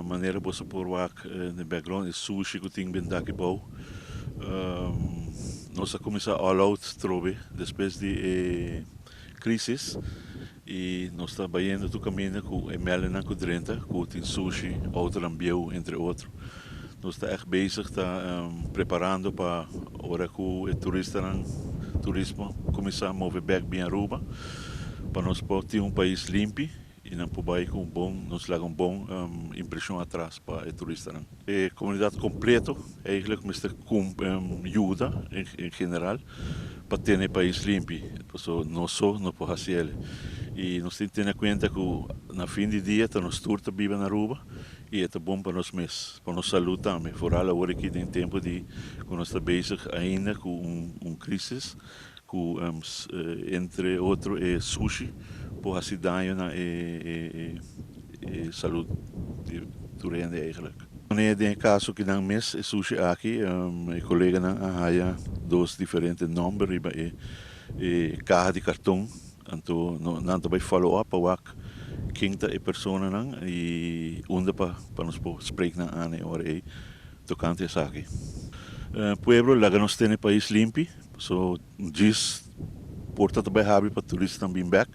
maneira você por no background é sushi que tem bem daqui bom. Nós começamos all out trove depois de crise e nós estamos indo do caminho com Melena com Drenta, com tem sushi, outro ambiente entre outros. Nós estamos echt bezig, preparando para a hora que o turismo começar a mover back bem Aruba, para nós ter um país limpo e não poder com nós levar bom impressão atrás para o turista. A comunidade completa, eigenlijk, mister ajuda em geral para ter um país limpo, não só não pode fazer. E nós temos que ter em conta que na fim de dia nós turta vive na Aruba e é bom para nós mesmos, para nossa saúde também. Vooral agora que tem tempo de que nós estamos bezig ainda com crise, com entre outros sushi, por fazer dano na saúde durante eigenlijk. Wanneer je caso que não mes sushi aqui, mijn collega na haya dois diferentes nomes riba caja de cartão, então não vai follow up awak quinta e persona nang e onde para nos spreken na ane hora e tocante essa aqui. Pueblo lá que nós temos país limpo, so diz porta também abre para turistas também back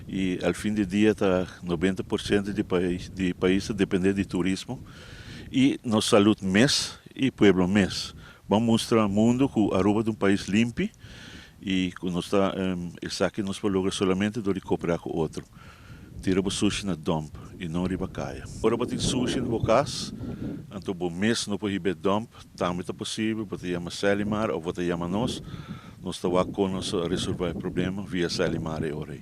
e ao fim do dia tá 90% de país depende de turismo e nossa saúde mês e pueblo mês. Vamos mostrar ao mundo que Aruba é um país limpo e que nós está essa aqui nós podemos somente do cooperar com outro. Tira o sushi na dump e não riba caia. Agora para ter sushi no casa, então o mês não pode ir dump, também é possível, pode chamar Selimar ou pode chamar nós estamos com nós resolver o problema via Selimar e ora.